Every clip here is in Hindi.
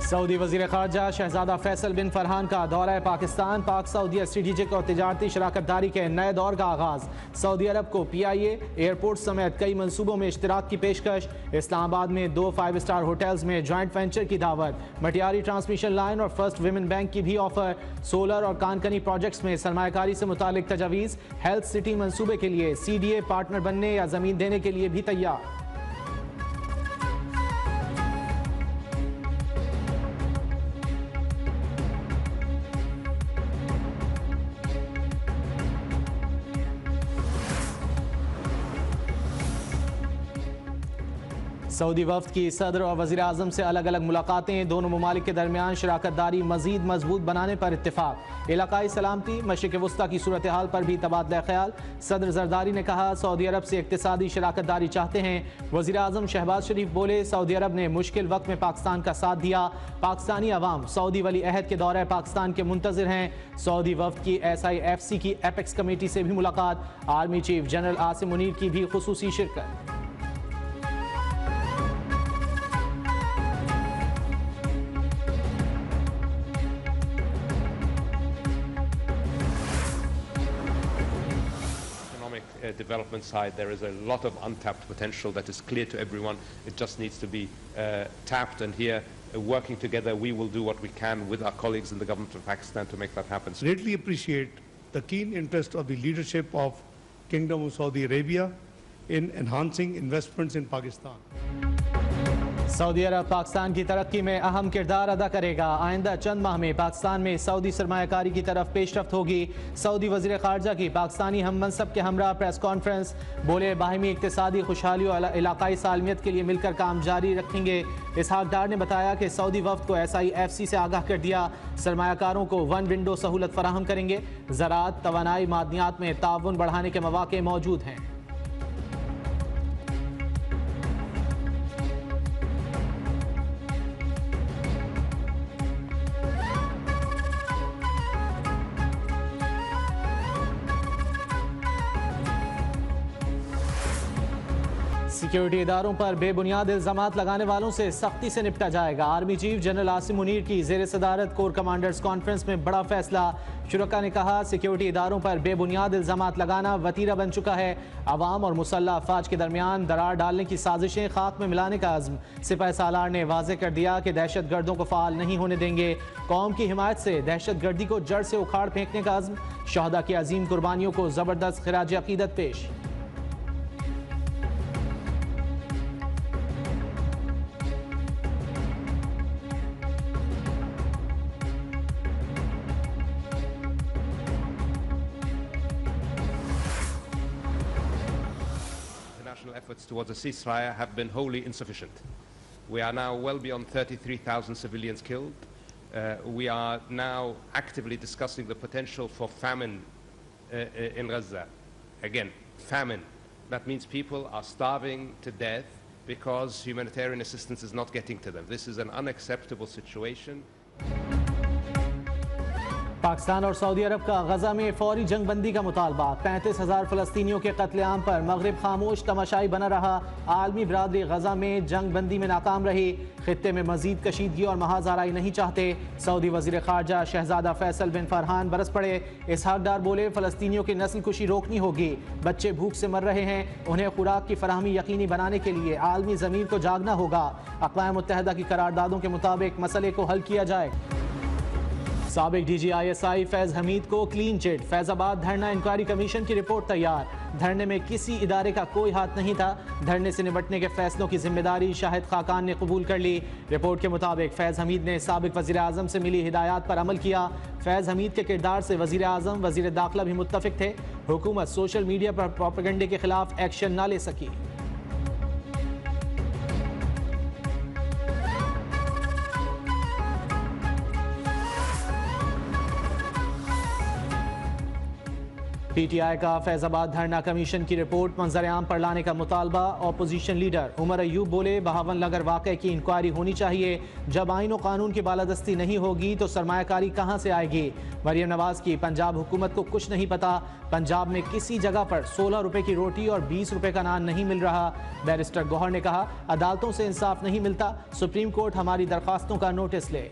सऊदी वज़ीर ख़ारजा शहज़ादा फैसल बिन फरहान का दौरा पाकिस्तान। पाक सऊदी स्ट्रेटेजिक और तिजारती शराकतदारी के नए दौर का आगाज़। सऊदी अरब को PIA एयरपोर्ट समेत कई मनसूबों में इश्तिराक की पेशकश। इस्लामाबाद में 2 5 स्टार होटल्स में जॉइंट वेंचर की दावत। मटियारी ट्रांसमिशन लाइन और फर्स्ट विमेन बैंक की भी ऑफर। सोलर और कानकनी प्रोजेक्ट्स में सरमायाकारी से मुतालिक तजावीज़। हेल्थ सिटी मनसूबे के लिए CDA पार्टनर बनने या ज़मीन देने के लिए भी तैयार। सऊदी वफ्द की सदर और वज़ीर आज़म से अलग अलग मुलाकातें। दोनों ममालिक के दरमियान शराकतदारी मज़ीद मजबूत बनाने पर इत्तेफाक। इलाकाई सलामती मशरिक़ वस्ता की सूरत हाल पर भी तबादला ख्याल। सदर जरदारी ने कहा सऊदी अरब से इक़्तिसादी शराकतदारी चाहते हैं। वज़ीर आज़म शहबाज शरीफ बोले सऊदी अरब ने मुश्किल वक्त में पाकिस्तान का साथ दिया। पाकिस्तानी अवाम सऊदी वली अहद के दौरे पाकिस्तान के मुंतज़िर हैं। सऊदी वफ्द की SIFC की एपेक्स कमेटी से भी मुलाकात। Army chief general Asim Munir की भी खुसूसी शिरकत। Development side, there is a lot of untapped potential that is clear to everyone. It just needs to be tapped, and here working together we will do what we can with our colleagues in the government of Pakistan to make that happen. Greatly appreciate the keen interest of the leadership of Kingdom of Saudi Arabia in enhancing investments in Pakistan. Saudi Arabia Pakistan की तरक्की में अहम किरदार अदा करेगा। आइंदा चंद माह में पाकिस्तान में सऊदी सरमायाकारी की तरफ पेशरफ्त होगी। सऊदी वज़ीर ख़ारजा की पाकिस्तानी हम मनसब के हमरा प्रेस कॉन्फ्रेंस। बोले बाहिमी इक़्तिसादी खुशहाली और इलाकाई सालमियत के लिए मिलकर काम जारी रखेंगे। इसहाक डार ने बताया कि सऊदी वफ्द को SIFC से आगाह कर दिया। सरमायाकारों को 1 विंडो सहूलत फराहम करेंगे। ज़राअत तवानाई मादनियात में ताउन बढ़ाने के मौक़े मौजूद हैं। सिक्योरिटी इदारों पर बेबुनियाद इल्ज़ामात लगाने वालों से सख्ती से निपटा जाएगा। Army chief general Asim Munir की ज़ेर सदारत कोर कमांडर्स कॉन्फ्रेंस में बड़ा फैसला। शुरका ने कहा सिक्योरिटी इदारों पर बेबुनियाद इल्ज़ामात लगाना वतीरा बन चुका है। अवाम और मुसल्लह अफवाज के दरमियान दरार डालने की साजिशें खाक में मिलाने का अज़्म। सिपाही सालार ने वाज़ेह कर दिया कि दहशत गर्दों को फ़ाल नहीं होने देंगे। कौम की हिमायत से दहशत गर्दी को जड़ से उखाड़ फेंकने का अज़्म। शहदा की अजीम कुर्बानियों को ज़बरदस्त खिराज अक़ीदत पेश। Efforts towards a ceasefire have been wholly insufficient. We are now well beyond 33,000 civilians killed. We are now actively discussing the potential for famine in Gaza. Again, famine. That means people are starving to death because humanitarian assistance is not getting to them. This is an unacceptable situation. Pakistan और सऊदी अरब का गजा में फौरी जंग बंदी का मुतालबा। 35,000 फ़लस्तीनियों के कत्लेआम पर मगरिब खामोश तमाशाई बना रहा। आलमी बरादरी गजा में जंग बंदी में नाकाम रही। खित्ते में मजीद कशीदगी और महाज़ाराई नहीं चाहते। सऊदी वज़ीर ख़ारजा शहज़ादा फैसल बिन फरहान बरस पड़े। इसहाक डार बोले फ़लस्तीनियों की नस्ल कुशी रोकनी होगी। बच्चे भूख से मर रहे हैं। उन्हें खुराक की फराहमी यकीनी बनाने के लिए आलमी ज़मीन को जागना होगा। अक़वाम मुत्तहिदा की करारदादों के मुताबिक मसले को हल किया जाए। साबिक DG ISI फैज़ हमीद को क्लीन चिट। फैज़ाबाद धरना इंक्वायरी कमीशन की रिपोर्ट तैयार। धरने में किसी इदारे का कोई हाथ नहीं था। धरने से निपटने के फैसलों की जिम्मेदारी शाहिद खाकान ने कबूल कर ली। रिपोर्ट के मुताबिक फैज़ हमीद ने साबिक वज़ीर आज़म से मिली हिदायत पर अमल किया। फैज़ हमीद के किरदार से वज़ीर आज़म वज़ीर दाखिला भी मुत्तफ़िक थे। हुकूमत सोशल मीडिया पर प्रोपेगेंडे के खिलाफ एक्शन न ले सकी। PTI का फैजाबाद धरना कमीशन की रिपोर्ट मंजर-ए-आम पर लाने का मुतालबा। अपोजिशन लीडर उमर अयूब बोले, बहावन लगर वाक़े की इंक्वायरी होनी चाहिए। जब आईन और कानून की बालादस्ती नहीं होगी तो सरमायाकारी कहाँ से आएगी। मरियम नवाज की पंजाब हुकूमत को कुछ नहीं पता। पंजाब में किसी जगह पर 16 रुपए की रोटी और 20 रुपए का नान नहीं मिल रहा। बैरिस्टर गौहर ने कहा, अदालतों से इंसाफ नहीं मिलता, सुप्रीम कोर्ट हमारी दरख्वास्तों का नोटिस ले।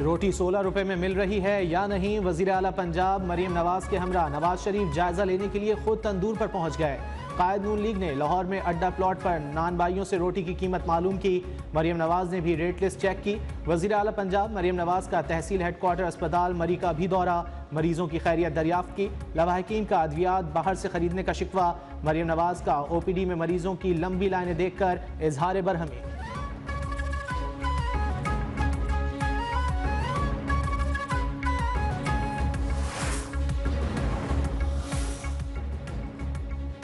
रोटी 16 रुपए में मिल रही है या नहीं, वजीर आला पंजाब मरियम नवाज के हमरा नवाज शरीफ जायजा लेने के लिए खुद तंदूर पर पहुंच गए। कायद नून लीग ने लाहौर में अड्डा प्लॉट पर नान बाइयों से रोटी की कीमत मालूम की। मरियम नवाज ने भी रेट लिस्ट चेक की। वजीर आला पंजाब मरियम नवाज का तहसील हेडक्वार्टर अस्पताल मरी का भी दौरा, मरीजों की खैरियत दरियाफ्त की। लवाहकीन का अद्वियात बाहर से खरीदने का शिकवा। मरियम नवाज का OPD में मरीजों की लंबी लाइनें देखकर इजहार बरहमी।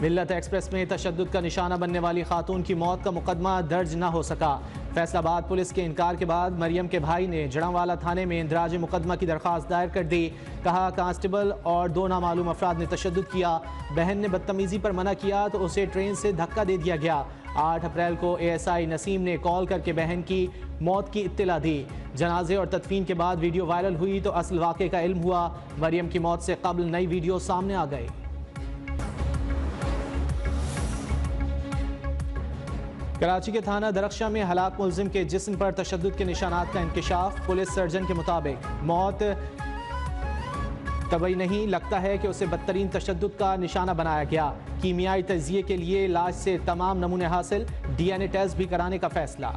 मिल्लत एक्सप्रेस में तशद्दुद का निशाना बनने वाली खातून की मौत का मुकदमा दर्ज न हो सका। फैसलाबाद पुलिस के इनकार के बाद मरियम के भाई ने जड़ांवाला थाने में इंदराज मुकदमा की दरख्वास्त दायर कर दी। कहा, कांस्टेबल और 2 नामालूम अफराद ने तशद्दुद किया। बहन ने बदतमीजी पर मना किया तो उसे ट्रेन से धक्का दे दिया गया। 8 अप्रैल को ASI नसीम ने कॉल करके बहन की मौत की इत्तला दी। जनाजे और तदफीन के बाद वीडियो वायरल हुई तो असल वाक़े का इल्म हुआ। मरियम की मौत से कबल नई वीडियो सामने आ गई। कराची के थाना दरख्शा में हलाक मुलजिम के जिस्म पर तशद्दुद के निशानात का इंकशाफ। पुलिस सर्जन के मुताबिक मौत तबई नहीं, लगता है कि उसे बदतरीन तशद्दुद का निशाना बनाया गया। कीमियाई तजिए के लिए लाश से तमाम नमूने हासिल, DNA टेस्ट भी कराने का फैसला।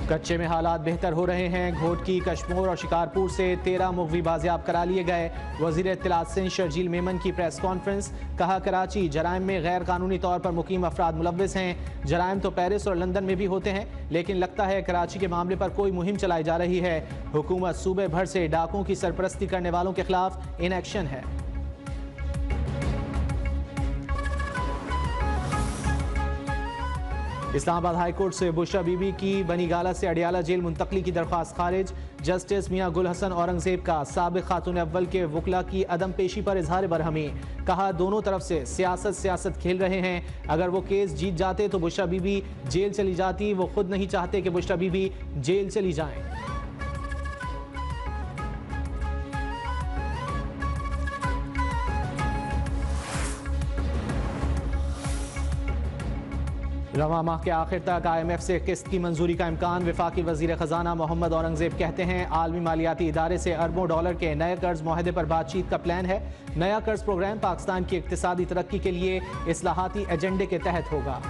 कच्चे में हालात बेहतर हो रहे हैं। घोटकी, कश्मोर और शिकारपुर से 13 मुगवी बाजियाब करा लिए गए। वजीर इत्तलात सिंध शर्जील मेमन की प्रेस कॉन्फ्रेंस। कहा, कराची जराइम में गैर कानूनी तौर पर मुकीम अफराद मुलव्विस हैं। जराइम तो पेरिस और लंदन में भी होते हैं, लेकिन लगता है कराची के मामले पर कोई मुहिम चलाई जा रही है। हुकूमत सूबे भर से डाकुओं की सरपरस्ती करने वालों के खिलाफ इन एक्शन है। इस्लामाबाद हाई कोर्ट से बुशरा बीबी की बनीगाला से अडियाला जेल मुंतकली की दरख्वास्त खारिज। जस्टिस मियां गुल हसन औरंगजेब का साबिक खातून अव्वल के वकला की अदम पेशी पर इजहार बरहमी। कहा, दोनों तरफ से सियासत खेल रहे हैं। अगर वो केस जीत जाते तो बुशरा बीबी जेल चली जाती। वो खुद नहीं चाहते कि बुशरा बीबी जेल चली जाएं। रवा माह के आखिर तक IMF से किस्त की मंजूरी का इम्कान। वफाकी वजीर खजाना मोहम्मद औरंगजेब कहते हैं, आलमी मालियाती इदारे से अरबों डॉलर के नए कर्ज मुआहदे पर बातचीत का प्लान है। नया कर्ज प्रोग्राम पाकिस्तान की इक्तिसादी तरक्की के लिए इस्लाहाती एजेंडे के तहत होगा।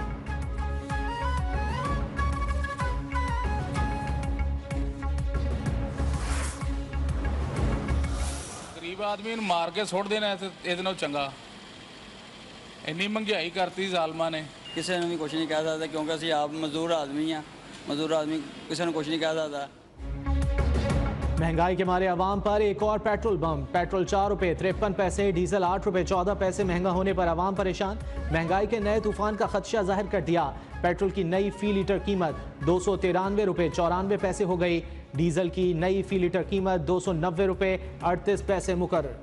गरीब आदमी मार के सुट देना इहदे नाल चंगा। इन्नी महंगाई करती जालमा ने। किसी ने भी कुछ नहीं कह सकता, क्योंकि असं आप मजदूर आदमी हैं। मजदूर आदमी किसी ने कुछ नहीं कह सकता। महंगाई के मारे अवाम पर एक और पेट्रोल बम। पेट्रोल 4 रुपये 53 पैसे, डीजल 8 रुपये 14 पैसे महंगा होने पर अवाम परेशान। महंगाई के नए तूफान का खदशा जाहिर कर दिया। पेट्रोल की नई फी लीटर कीमत 293 रुपये 94 पैसे हो गई। डीजल की नई फी लीटर कीमत 290 रुपये 38 पैसे मुकर्रर।